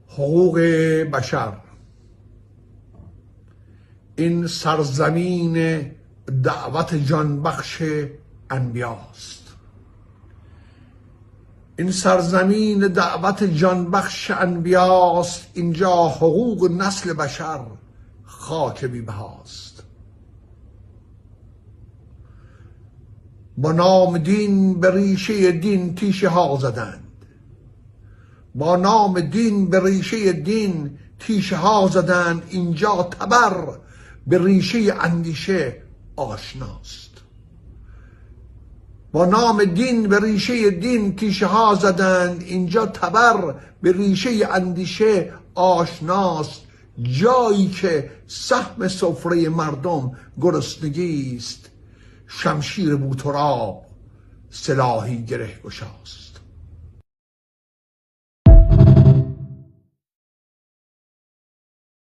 حقوق بشر. این سرزمین دعوت جانبخش انبیاست. این سرزمین دعوت جانبخش انبیاست. اینجا حقوق نسل بشر خاک بی بهاست. با نام دین به ریشه دین تیشه ها زدند. با نام دین به ریشه دین تیشه ها زدند. اینجا تبر به ریشه اندیشه آشناست. با نام دین به ریشه دین تیشه ها زدند. اینجا تبر به ریشه اندیشه آشناست. جایی که سهم سفره مردم گرسنگی است، شمشیر بوتراب سلاحی گره گشاست.